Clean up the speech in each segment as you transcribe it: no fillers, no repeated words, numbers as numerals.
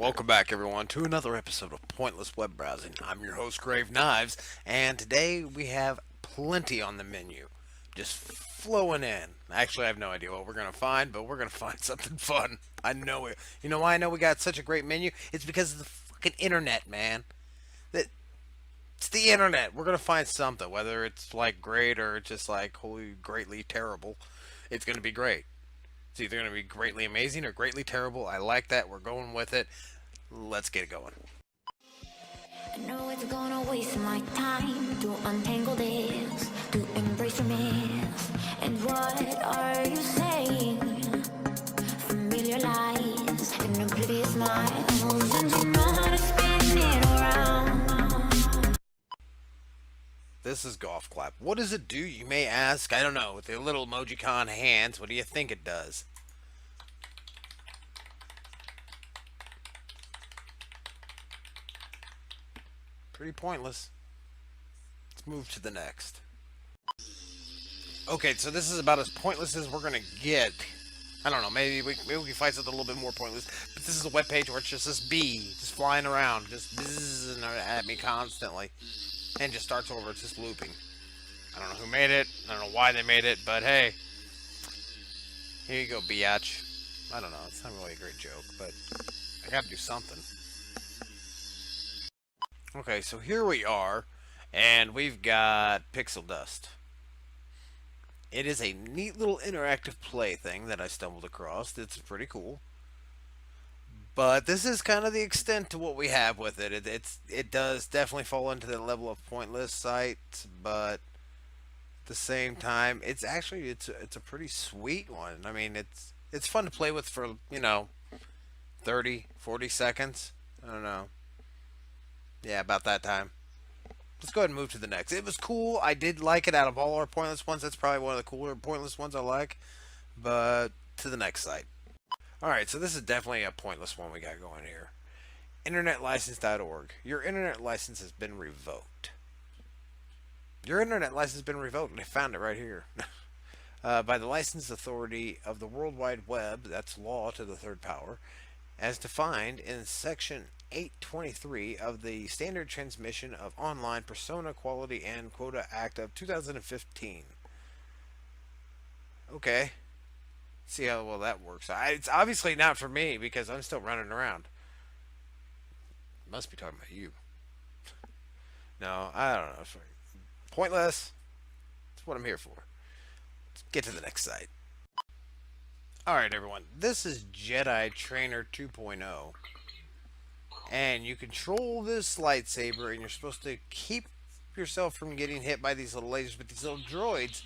Welcome back, everyone, to another episode of Pointless Web Browsing. I'm your host, Grave Knives, and today we have plenty on the menu. Just flowing in. Actually, I have no idea what we're going to find, but we're going to find something fun. I know it. You know why I know we got such a great menu? It's because of the fucking internet, man. That It's the internet. We're going to find something, whether it's like great or just like holy, greatly terrible. It's going to be great. It's either going to be greatly amazing or greatly terrible. I like that. We're going with it. Let's get it going. I know it's gonna waste my time to untangle this, to embrace your mess. And what are you saying? Familiar lies and oblivious smiles, and you know how to spin it around. This is Golf Clap. What does it do, you may ask? I don't know. With the little emojicon hands, what do you think it does? Pretty pointless. Let's move to the next. Okay, so this is about as pointless as we're gonna get. I don't know. Maybe we can find something a little bit more pointless. But this is a web page where it's just this bee just flying around, just buzzing at me constantly, and just starts over. It's just looping. I don't know who made it. I don't know why they made it, but hey, here you go, biatch. I don't know. It's not really a great joke, but I got to do something. Okay, so here we are, and we've got Pixel Dust. It is a neat little interactive play thing that I stumbled across. It's pretty cool. But this is kind of the extent to what we have with it. It does definitely fall into the level of pointless site, but at the same time, it's a pretty sweet one. I mean, it's fun to play with for 30, 40 seconds. I don't know. Yeah, about that time. Let's go ahead and move to the next. It was cool. I did like it. Out of all our pointless ones, that's probably one of the cooler pointless ones I like. But to the next site. Alright, so this is definitely a pointless one we got going here. InternetLicense.org. Your internet license has been revoked. Your internet license has been revoked, and I found it right here. By the licensed authority of the World Wide Web, that's law to the third power, as defined in Section 823 of the Standard Transmission of Online Persona Quality and Quota Act of 2015. Okay. See how well that works. It's obviously not for me because I'm still running around. Must be talking about you. No, I don't know. Pointless. That's what I'm here for. Let's get to the next site. Alright, everyone. This is Jedi Trainer 2.0. And you control this lightsaber, and you're supposed to keep yourself from getting hit by these little lasers. But these little droids,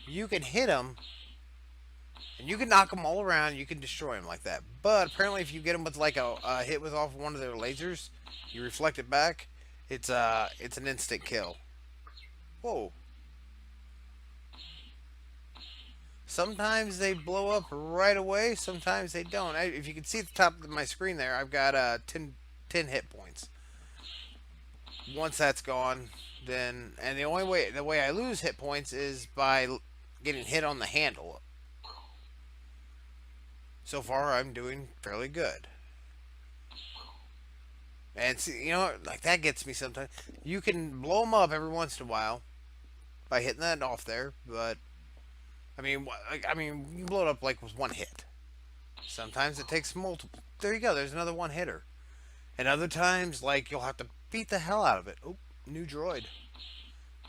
you can hit them, and you can knock them all around. You can destroy them like that. But apparently, if you get them with like a hit with off one of their lasers, you reflect it back. It's an instant kill. Whoa. Sometimes they blow up right away. Sometimes they don't. If you can see at the top of my screen there, I've got 10 hit points. Once that's gone, then and the way I lose hit points is by getting hit on the handle. So far, I'm doing fairly good. And see, like that gets me sometimes. You can blow them up every once in a while by hitting that off there, but you can blow it up like with one hit. Sometimes it takes multiple. There you go. There's another one hitter. And other times, like you'll have to beat the hell out of it. Oh, new droid.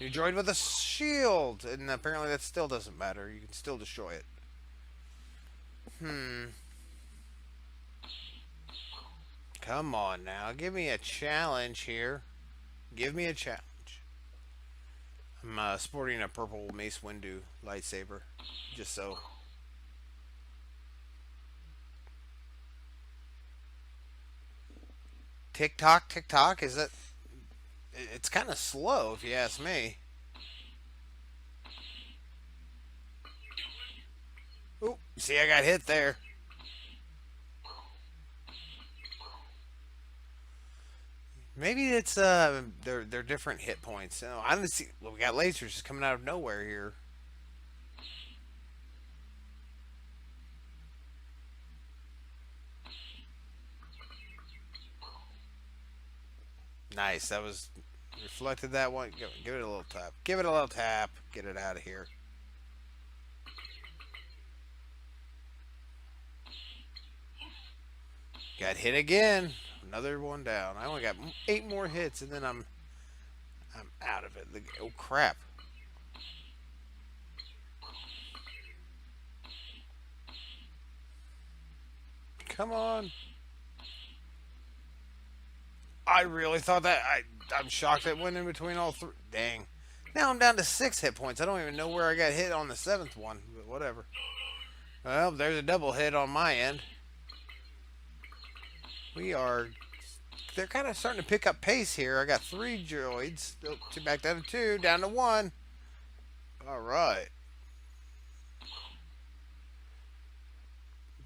New droid with a shield, and apparently that still doesn't matter. You can still destroy it. Come on now, give me a challenge here. Give me a challenge. I'm sporting a purple Mace Windu lightsaber, just so. Tick tock, tick tock. Is that? It's kind of slow, if you ask me. Oop! See, I got hit there. Maybe it's they're different hit points. I don't see. Well, we got lasers just coming out of nowhere here. Nice. That was reflected that one. Give it a little tap. Give it a little tap. Get it out of here. Got hit again. Another one down. I only got 8 more hits, and then I'm out of it. Oh crap! Come on. I really thought that. I'm shocked it went in between all three. Dang. Now I'm down to 6 hit points. I don't even know where I got hit on the 7th one, but whatever. Well, there's a double hit on my end. We are. They're kind of starting to pick up pace here. I got 3 droids. Oh, back down to 2, down to 1. All right.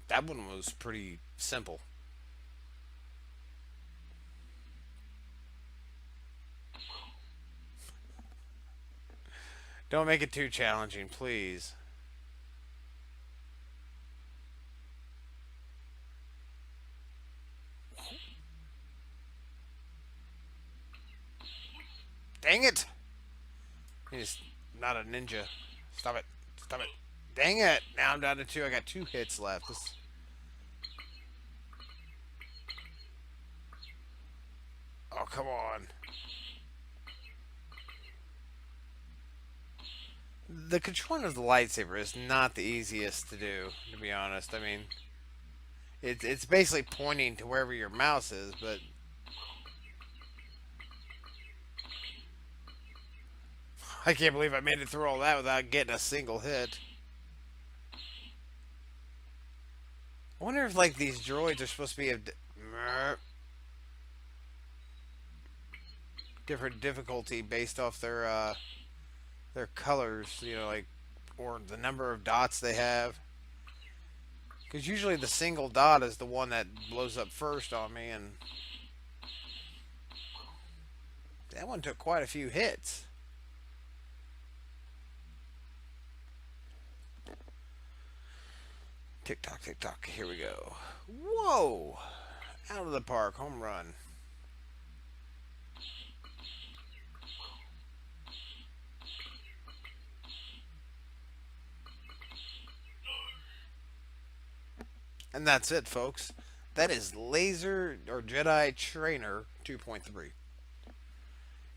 That one was pretty simple. Don't make it too challenging, please. Dang it! He's not a ninja. Stop it. Stop it. Dang it! Now I'm down to 2. I got 2 hits left. Oh, come on. The controlling of the lightsaber is not the easiest to do, to be honest. I mean, it's basically pointing to wherever your mouse is, but I can't believe I made it through all that without getting a single hit. I wonder if like these droids are supposed to be of different difficulty based off their colors, you know, like or the number of dots they have. Because usually the single dot is the one that blows up first on me, and that one took quite a few hits. Tick tock, tick tock. Here we go. Whoa! Out of the park, home run. And that's it, folks. That is Laser or Jedi Trainer 2.3.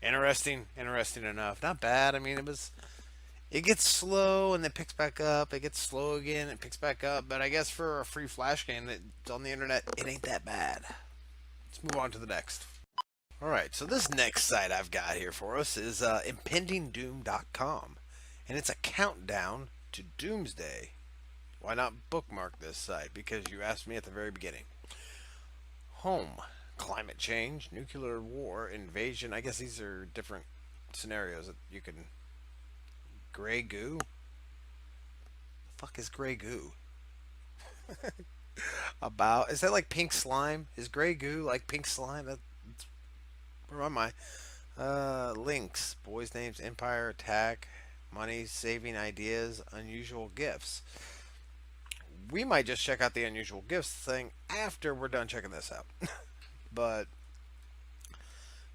Interesting enough. Not bad. I mean, it gets slow and then picks back up. It gets slow again, it picks back up. But I guess for a free flash game that's on the internet, it ain't that bad. Let's move on to the next. Alright, so this next site I've got here for us is Impendingdoom.com. And it's a countdown to Doomsday. Why not bookmark this site? Because you asked me at the very beginning. Home, climate change, nuclear war, invasion. I guess these are different scenarios that you can. Gray goo? The fuck is gray goo? About is that like pink slime? Is gray goo like pink slime? Where am I? Links, boys' names, empire, attack, money, saving ideas, unusual gifts. We might just check out the unusual gifts thing after we're done checking this out. But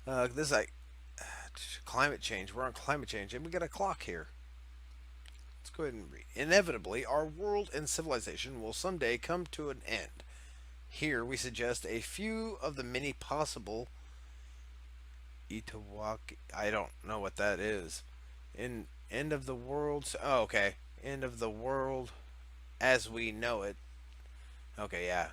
this is like climate change. We're on climate change, and we got a clock here. Let's go ahead and read. Inevitably, our world and civilization will someday come to an end. Here we suggest a few of the many possible Itawaki. I don't know what that is. End of the world. Oh, okay. End of the world as we know it. Okay, yeah.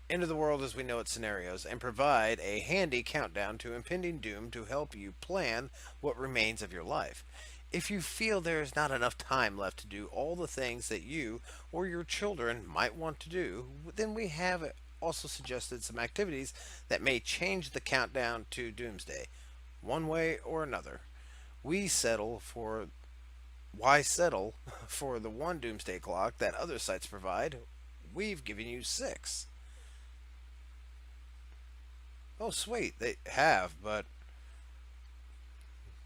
End of the world as we know it scenarios, and provide a handy countdown to impending doom to help you plan what remains of your life. If you feel there is not enough time left to do all the things that you or your children might want to do, then we have also suggested some activities that may change the countdown to doomsday, one way or another. We settle for Why settle for the one doomsday clock that other sites provide? We've given you 6. Oh, sweet, they have, but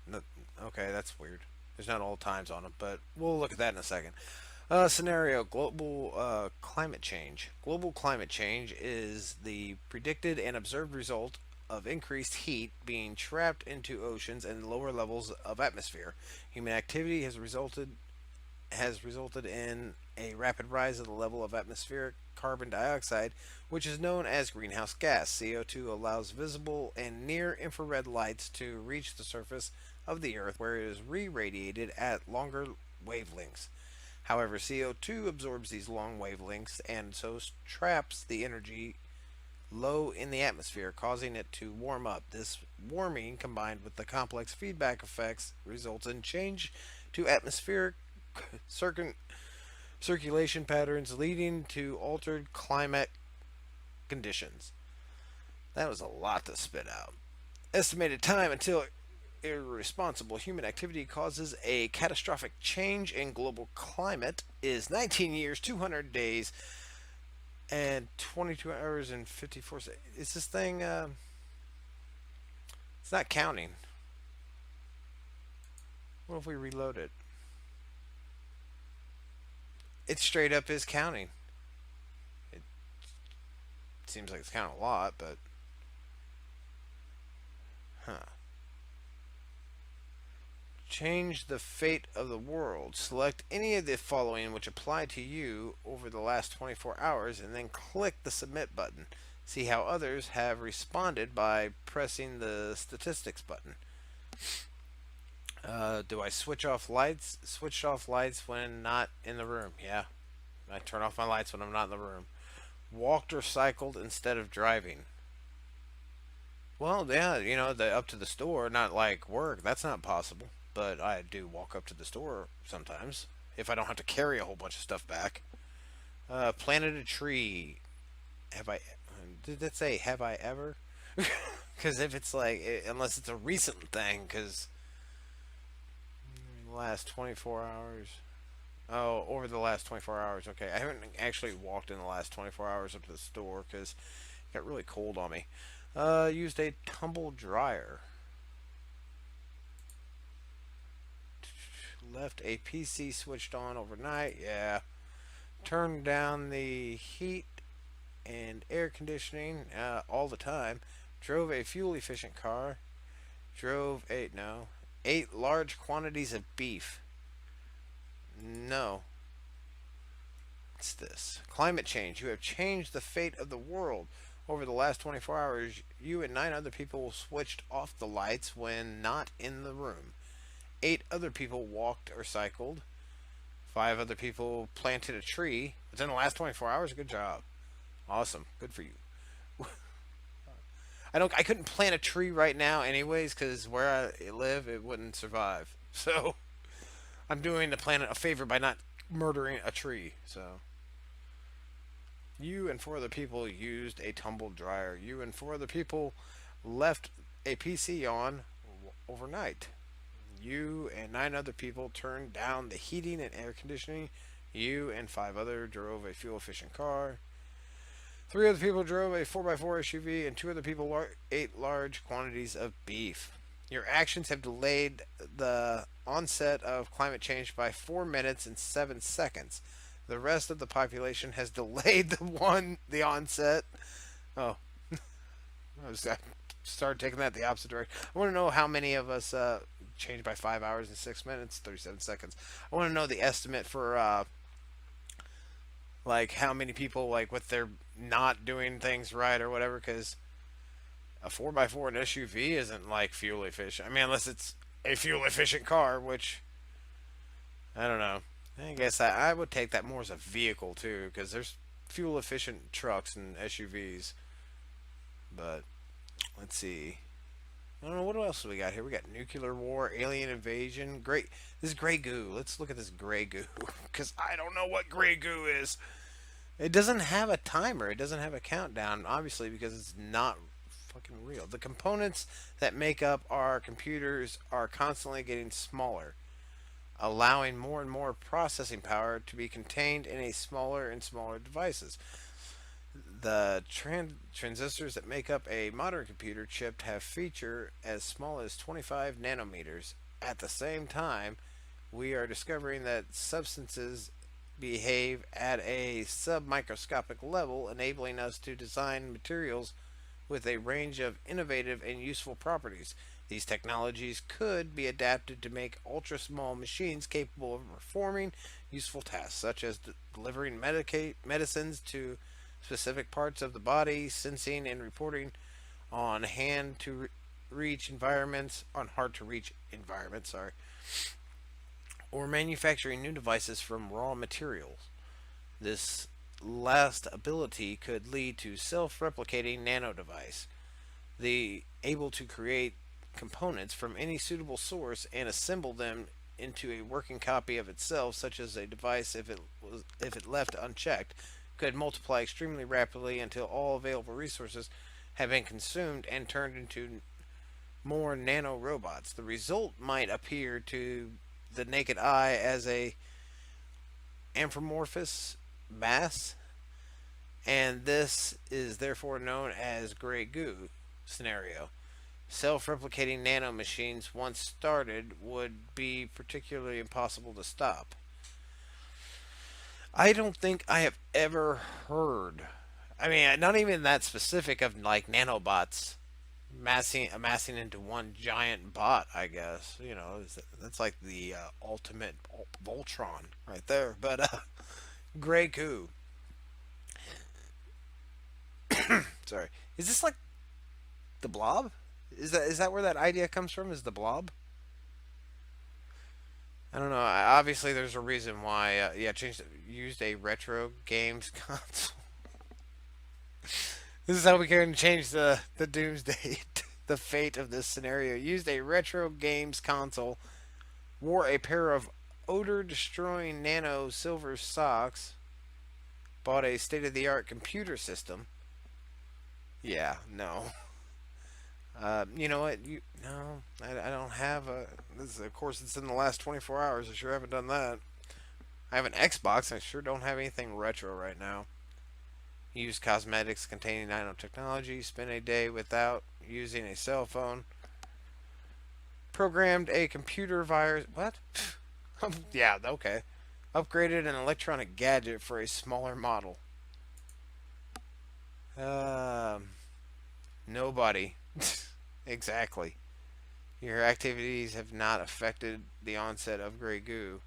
no, okay, that's weird. There's not all times on them, but we'll look at that in a second. Scenario: global climate change. Global climate change is the predicted and observed result of increased heat being trapped into oceans and lower levels of atmosphere. Human activity has resulted in a rapid rise of the level of atmospheric carbon dioxide, which is known as greenhouse gas. CO2 allows visible and near infrared lights to reach the surface of the Earth, where it is re radiated at longer wavelengths. However, CO2 absorbs these long wavelengths and so traps the energy low in the atmosphere, causing it to warm up. This warming, combined with the complex feedback effects, results in change to atmospheric circun- circulation patterns, leading to altered climate conditions. That was a lot to spit out. Estimated time until irresponsible human activity causes a catastrophic change in global climate is 19 years, 200 days, and 22 hours and 54 seconds. Is this thing, it's not counting. What if we reload it? It straight up is counting. It seems like it's counting a lot, but, huh. Change the fate of the world. Select any of the following which apply to you over the last 24 hours and then click the submit button. See how others have responded by pressing the statistics button. Do I switch off lights? Switch off lights when not in the room. Yeah. I turn off my lights when I'm not in the room. Walked or cycled instead of driving. Well, yeah, up to the store, not like work. That's not possible. But I do walk up to the store sometimes if I don't have to carry a whole bunch of stuff back. Planted a tree. Have I? Did that say have I ever? Because if it's like, unless it's a recent thing, because last 24 hours. Oh, over the last 24 hours. Okay, I haven't actually walked in the last 24 hours up to the store because it got really cold on me. Used a tumble dryer. Left a PC switched on overnight. Yeah. Turned down the heat and air conditioning all the time. Drove a fuel efficient car. Ate large quantities of beef. No. What's this? Climate change. You have changed the fate of the world. Over the last 24 hours, you and 9 other people switched off the lights when not in the room. 8 other people walked or cycled. 5 other people planted a tree within the last 24 hours. Good job. Awesome. Good for you. I couldn't plant a tree right now anyways because where I live it wouldn't survive. So I'm doing the planet a favor by not murdering a tree. So you and 4 other people used a tumble dryer. You and 4 other people left a PC on overnight. You and 9 other people turned down the heating and air conditioning. You and 5 other drove a fuel efficient car. 3 other people drove a 4x4 SUV, and 2 other people ate large quantities of beef. Your actions have delayed the onset of climate change by 4 minutes and 7 seconds. The rest of the population has delayed the onset. Oh, I started taking that the opposite direction. I want to know how many of us changed by 5 hours and 6 minutes, 37 seconds. I want to know the estimate for like how many people like with their not doing things right or whatever, because a 4x4 and SUV isn't like fuel efficient. I mean, unless it's a fuel efficient car, which I don't know. I guess I would take that more as a vehicle too, because there's fuel efficient trucks and SUVs. But let's see. I don't know what else we got here. We got nuclear war, alien invasion, great. This is gray goo. Let's look at this gray goo because I don't know what gray goo is. It doesn't have a timer. It doesn't have a countdown, obviously, because it's not fucking real. The components that make up our computers are constantly getting smaller, allowing more and more processing power to be contained in a smaller and smaller devices. The transistors that make up a modern computer chip have feature as small as 25 nanometers. At the same time, we are discovering that substances behave at a submicroscopic level, enabling us to design materials with a range of innovative and useful properties. These technologies could be adapted to make ultra small machines capable of performing useful tasks, such as delivering medicines to specific parts of the body, sensing and reporting on hand to reach environments, on hard to reach environments, sorry, or manufacturing new devices from raw materials. This last ability could lead to self-replicating nano device, the able to create components from any suitable source and assemble them into a working copy of itself, such as a device if it left unchecked could multiply extremely rapidly until all available resources have been consumed and turned into more nano robots. The result might appear to the naked eye as a amorphous mass, and this is therefore known as gray goo scenario. Self-replicating nanomachines, once started, would be particularly impossible to stop. I don't think I have ever heard. I mean, not even that specific of like nanobots amassing into one giant bot. I guess that's like the ultimate Voltron right there. But Grey Goo. Sorry, is this like the Blob? Is that where that idea comes from? Is the Blob? I don't know. Obviously, there's a reason why. Yeah, used a retro games console. This is how we can change the doomsday, the fate of this scenario. Used a retro games console, wore a pair of odor destroying nano silver socks, bought a state of the art computer system. Yeah, no. You know what? No, I don't have a. This is, of course, it's in the last 24 hours. I sure haven't done that. I have an Xbox. I sure don't have anything retro right now. Use cosmetics containing nanotechnology. Spend a day without using a cell phone. Programmed a computer virus. What? Yeah, okay. Upgraded an electronic gadget for a smaller model. Nobody. Exactly. Your activities have not affected the onset of gray goo.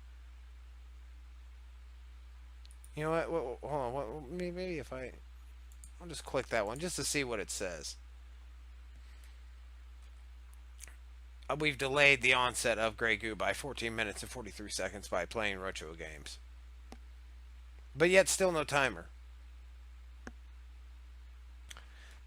You know what? Hold on. Maybe if I'll just click that one just to see what it says. We've delayed the onset of gray goo by 14 minutes and 43 seconds by playing retro games. But yet still no timer.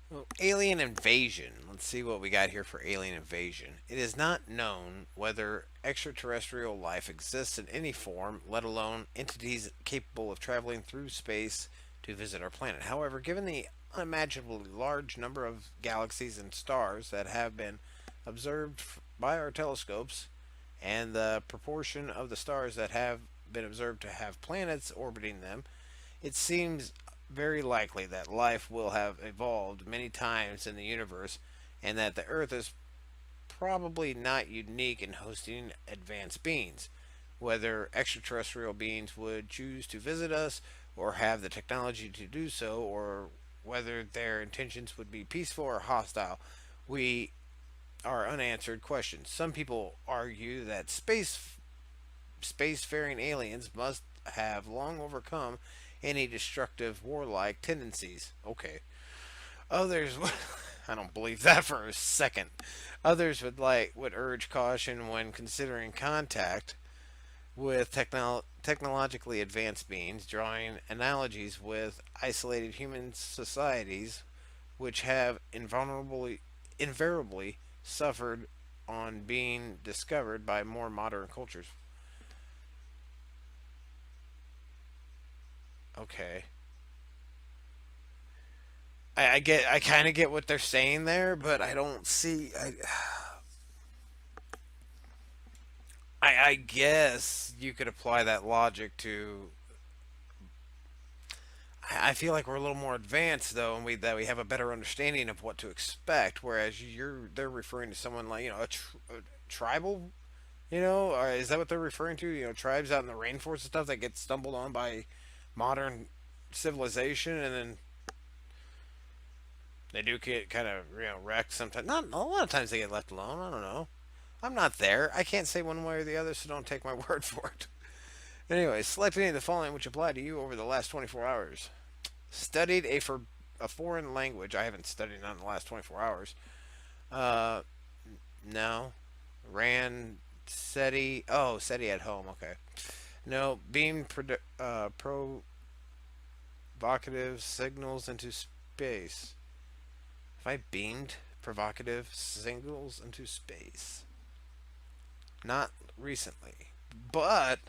Well, alien invasion. Let's see what we got here for alien invasion. It is not known whether extraterrestrial life exists in any form, let alone entities capable of traveling through space to visit our planet. However, given the unimaginably large number of galaxies and stars that have been observed by our telescopes, and the proportion of the stars that have been observed to have planets orbiting them, it seems very likely that life will have evolved many times in the universe, and that the Earth is probably not unique in hosting advanced beings. Whether extraterrestrial beings would choose to visit us or have the technology to do so, or whether their intentions would be peaceful or hostile, we are unanswered questions. Some people argue that spacefaring aliens must have long overcome any destructive warlike tendencies. Okay. Others I don't believe that for a second. Others would urge caution when considering contact with technologically advanced beings, drawing analogies with isolated human societies which have invariably suffered on being discovered by more modern cultures. Okay. I kind of get what they're saying there, but I don't see. I guess you could apply that logic to. I feel like we're a little more advanced though, and we have a better understanding of what to expect. Whereas they're referring to someone like a tribal, or is that what they're referring to? Tribes out in the rainforest and stuff that get stumbled on by modern civilization, and then They do get kind of wrecked sometimes. Not a lot of times they get left alone. I don't know. I'm not there. I can't say one way or the other, so don't take my word for it. Anyway, select any of the following which apply to you over the last 24 hours. Studied a foreign language. I haven't studied none in the last 24 hours. Uh, no. Ran SETI. Oh, SETI at home. Okay. No. Beamed provocative signals into space. Have I beamed provocative signals into space? Not recently. But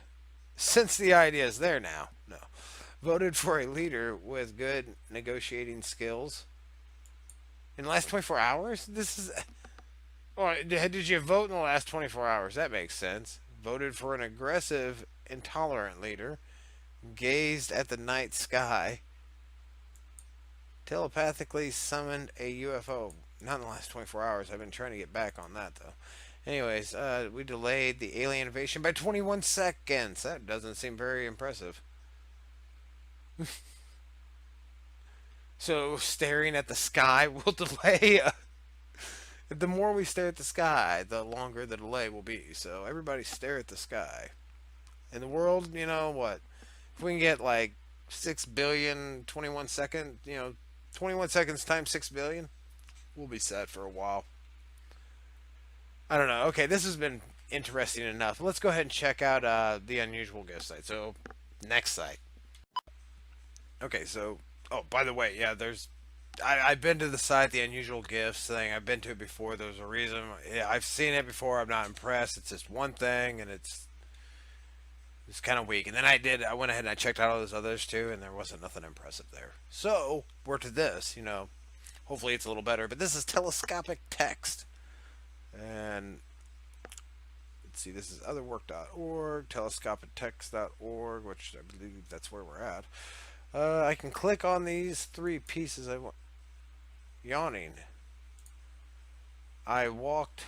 since the idea is there now, no. Voted for a leader with good negotiating skills. In the last 24 hours? This is. Oh, did you vote in the last 24 hours? That makes sense. Voted for an aggressive, intolerant leader. Gazed at the night sky. Telepathically summoned a UFO. Not in the last 24 hours. I've been trying to get back on that, though. Anyways, we delayed the alien invasion by 21 seconds. That doesn't seem very impressive. So, staring at the sky will delay. The more we stare at the sky, the longer the delay will be. So, everybody stare at the sky. In the world, what? If we can get like 6 billion, 21 seconds, 21 seconds times 6 billion, we'll be set for a while. I don't know. Okay, this has been interesting enough. Let's go ahead and check out the unusual ghost site. So, next site. Okay, so oh, by the way, yeah, I've been to the site, the unusual gifts thing. I've been to it before. There's a reason. Yeah, I've seen it before. I'm not impressed. It's just one thing, and it's kind of weak. And then I went ahead and I checked out all those others too, and there wasn't nothing impressive there. So we're to this. Hopefully it's a little better. But this is telescopic text, and let's see. This is otherwork.org, telescopictext.org, which I believe that's where we're at. I can click on these three pieces. I want yawning. I walked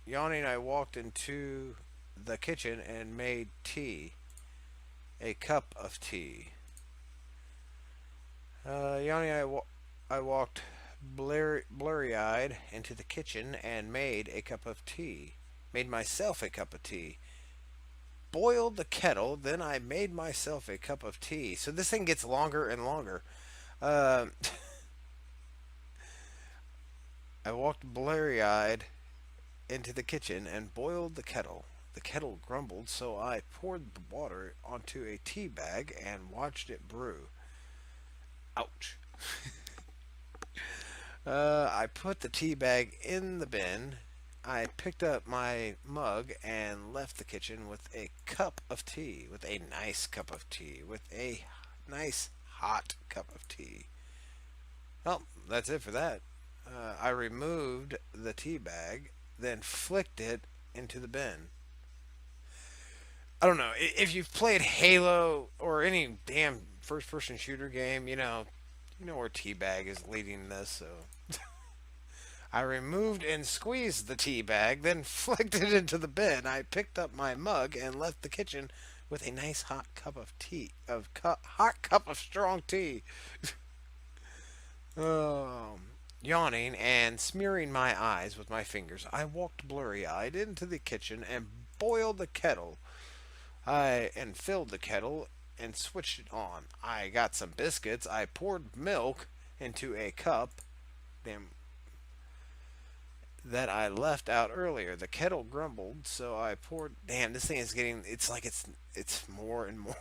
yawning. I walked into the kitchen and made tea, a cup of tea. Yawning. I walked blurry-eyed into the kitchen and made a cup of tea. Made myself a cup of tea. Boiled the kettle, then I made myself a cup of tea. So this thing gets longer and longer. Uh, I walked blurry-eyed into the kitchen and boiled the kettle. The kettle grumbled, so I poured the water onto a tea bag and watched it brew. Ouch. I put the tea bag in the bin. I picked up my mug and left the kitchen with a cup of tea, with a nice cup of tea, with a nice hot cup of tea. Well, that's it for that. I removed the tea bag, then flicked it into the bin. I don't know. If you've played Halo or any damn first-person shooter game, you know where teabag is leading this. So I removed and squeezed the tea bag, then flicked it into the bin. I picked up my mug and left the kitchen with a nice hot cup of tea, hot cup of strong tea. Yawning and smearing my eyes with my fingers, I walked blurry-eyed into the kitchen and boiled the kettle. I and filled the kettle and switched it on. I got some biscuits. I poured milk into a cup. Damn, that I left out earlier. The kettle grumbled, so I poured. Damn, this thing is getting. It's like it's more and more.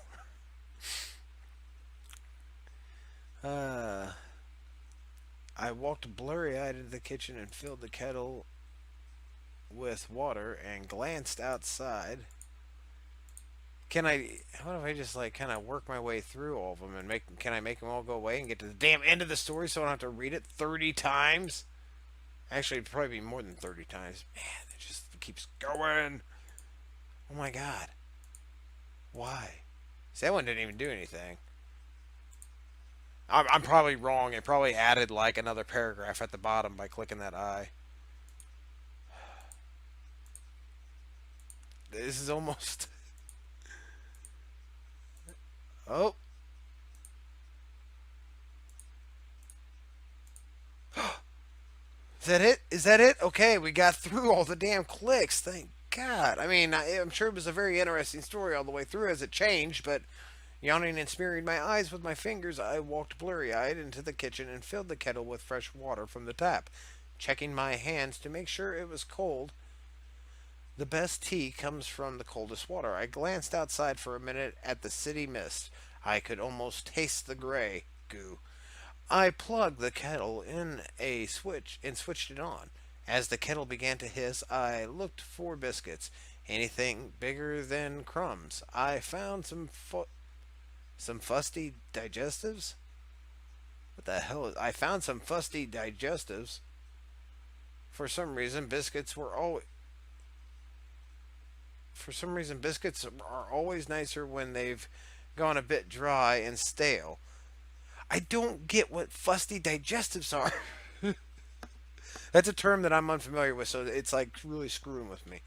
I walked blurry-eyed into the kitchen and filled the kettle with water and glanced outside. Can I? What if I just kind of work my way through all of them and make? Can I make them all go away and get to the damn end of the story so I don't have to read it 30 times? Actually, it'd probably be more than 30 times. Man, it just keeps going. Oh my god. Why? See, that one didn't even do anything. I'm probably wrong. It probably added another paragraph at the bottom by clicking that I. This is almost. Oh. Is that it? Is that it? Okay, we got through all the damn clicks. Thank God. I mean, I'm sure it was a very interesting story all the way through as it changed, but yawning and smearing my eyes with my fingers, I walked blurry eyed into the kitchen and filled the kettle with fresh water from the tap. Checking my hands to make sure it was cold, the best tea comes from the coldest water. I glanced outside for a minute at the city mist. I could almost taste the gray goo. I plugged the kettle in a switch and switched it on. As the kettle began to hiss, I looked for biscuits. Anything bigger than crumbs. I found some fusty digestives. What the hell is? I found some fusty digestives. For some reason, biscuits were always. For some reason, biscuits are always nicer when they've gone a bit dry and stale. I don't get what fusty digestives are. That's a term that I'm unfamiliar with, so it's like really screwing with me.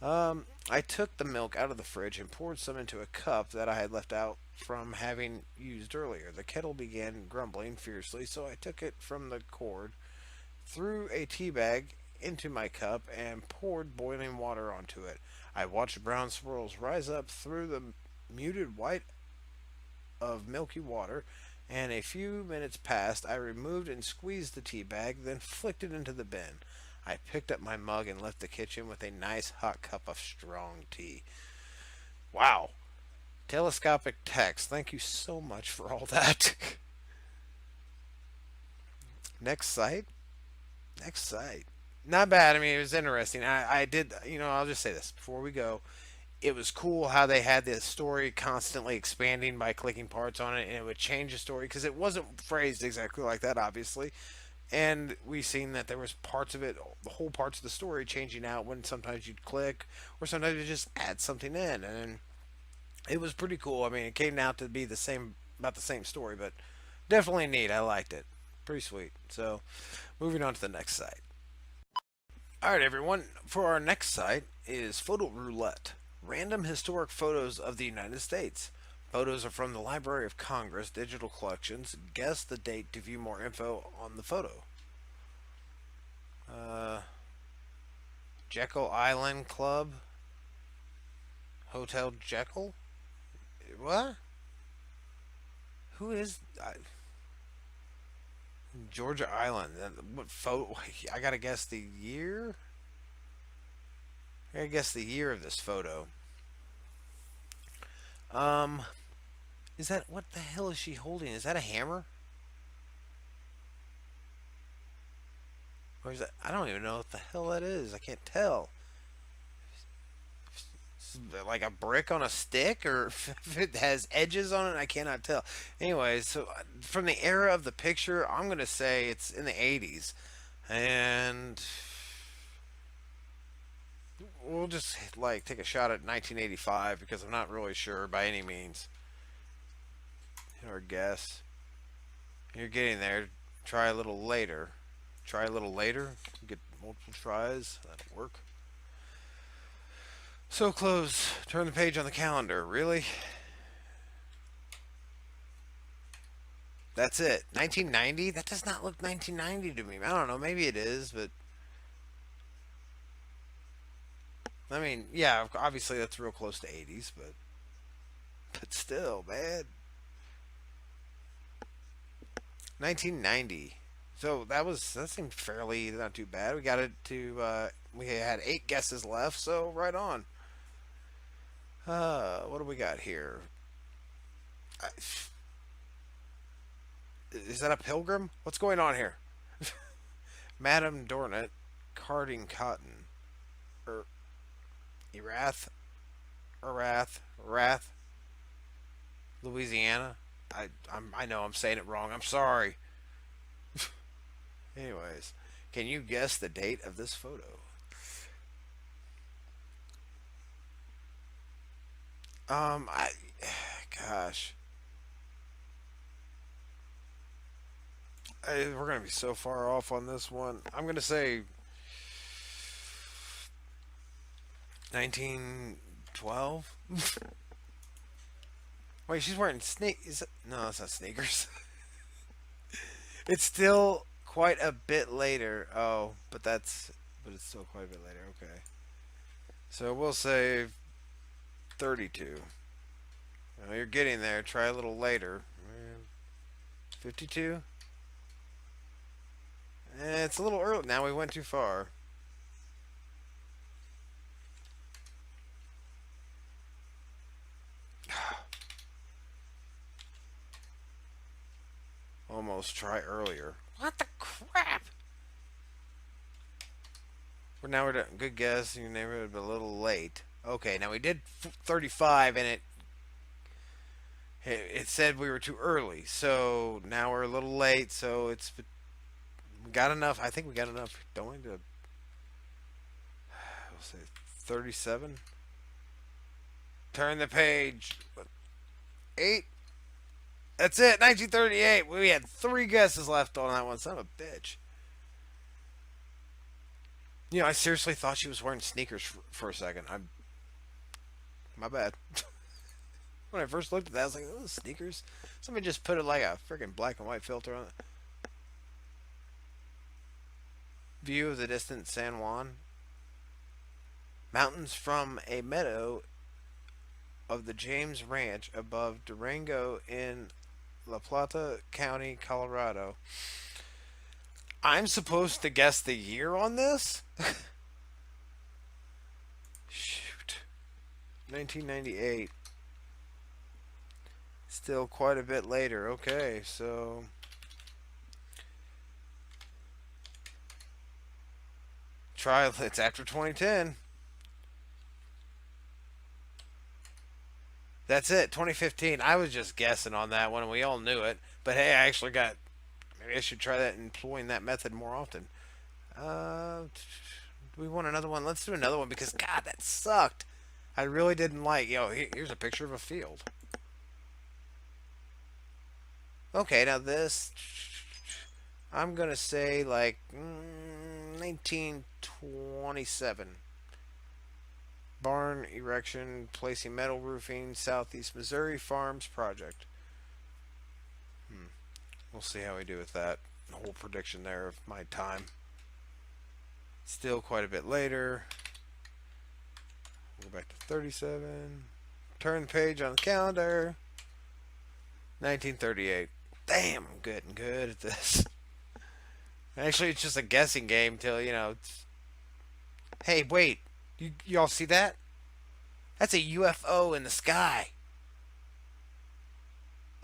I took the milk out of the fridge and poured some into a cup that I had left out from having used earlier. The kettle began grumbling fiercely, so I took it from the cord, threw a tea bag into my cup, and poured boiling water onto it. I watched brown swirls rise up through the muted white of milky water, and a few minutes passed. I removed and squeezed the tea bag, then flicked it into the bin. I picked up my mug and left the kitchen with a nice hot cup of strong tea. Wow. Telescopic text. Thank you so much for all that. Next site. Next site. Not bad. I mean, it was interesting. I did, I'll just say this before we go. It was cool how they had this story constantly expanding by clicking parts on it, and it would change the story because it wasn't phrased exactly like that, obviously. And we seen that there was parts of it, the whole parts of the story changing out when sometimes you'd click, or sometimes you just add something in, and it was pretty cool. I mean, it came out to be the same, about the same story, but definitely neat. I liked it. Pretty sweet. So, moving on to the next site. All right, everyone. For our next site is Photo Roulette. Random historic photos of the United States. Photos are from the Library of Congress digital collections. Guess the date to view more info on the photo. Uh, Jekyll Island Club. Hotel Jekyll? What? Who is Georgia Island? What photo? I gotta guess the year. I gotta guess the year of this photo. Um, is that what the hell is she holding? Is that a hammer? Or is that? I don't even know what the hell that is. I can't tell. Like a brick on a stick, or if it has edges on it, I cannot tell. Anyways, so from the era of the picture, I'm gonna say it's in the 80s, and we'll just like take a shot at 1985 because I'm not really sure by any means. Or guess. You're getting there. Try a little later. Try a little later. Get multiple tries. That'll work. So close. Turn the page on the calendar. Really? That's it. 1990? That does not look 1990 to me. I don't know. Maybe it is, but I mean, yeah, obviously that's real close to 80s, but still, man. 1990. So that seemed fairly not too bad. We got it to we had 8 guesses left, so right on. What do we got here? I, is that a pilgrim? What's going on here? Madame Dornet, carding cotton. Er, Erath, Louisiana. I know I'm saying it wrong. I'm sorry. Anyways, can you guess the date of this photo? I, gosh, we're gonna be so far off on this one. I'm gonna say 1912. Wait, she's wearing sneak. Is it? No, it's not sneakers. It's still quite a bit later. Oh, but it's still quite a bit later. Okay. So we'll say 32. Well, you're getting there. Try a little later. 52. It's a little early. Now we went too far. Almost try earlier. What the crap? Well, now we're done. Good guess. Your neighborhood, but a little late. Okay, now we did 35, and it said we were too early. So now we're a little late. So we got enough. I think we got enough. Don't we? We'll say 37. Turn the page. 8. That's it. 1938. We had 3 guesses left on that one. Son of a bitch. You know, I seriously thought she was wearing sneakers for a second. My bad. When I first looked at that, I was like, "Those sneakers." Somebody just put it like a freaking black and white filter on it. View of the distant San Juan mountains from a meadow of the James Ranch above Durango in La Plata County, Colorado. I'm supposed to guess the year on this? Shoot. 1998. Still quite a bit later. Okay, so try it's after 2010. That's it, 2015. I was just guessing on that one, and we all knew it. But hey, I actually got. Maybe I should try that, employing that method more often. Do we want another one? Let's do another one because God, that sucked. I really didn't like. Here's a picture of a field. Okay, now this. I'm gonna say like 1927. Barn erection, placing metal roofing, Southeast Missouri Farms project. We'll see how we do with that. The whole prediction there of my time. Still quite a bit later. Go back to 37. Turn the page on the calendar. 1938. Damn, I'm getting good at this. Actually, it's just a guessing game till, Hey, wait. Y'all see that? That's a UFO in the sky.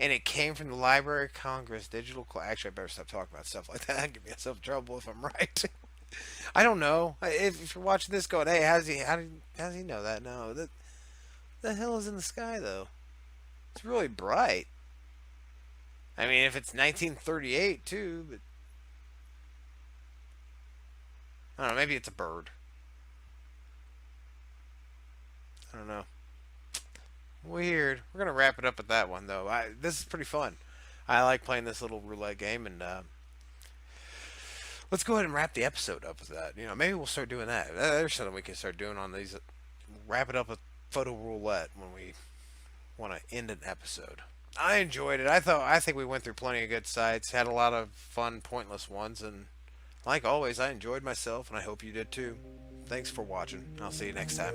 And it came from the Library of Congress digital. Actually, I better stop talking about stuff like that. I'll get myself in trouble if I'm right. I don't know. If you're watching this going, hey, how does he know that? No. The hell is in the sky, though? It's really bright. I mean, if it's 1938, too, but I don't know. Maybe it's a bird. I don't know. Weird. We're gonna wrap it up with that one though. This is pretty fun. I like playing this little roulette game, and let's go ahead and wrap the episode up with that. Maybe we'll start doing that. There's something we can start doing on these. Wrap it up with photo roulette when we want to end an episode. I enjoyed it. I think we went through plenty of good sites. Had a lot of fun, pointless ones, and like always, I enjoyed myself, and I hope you did too. Thanks for watching. I'll see you next time.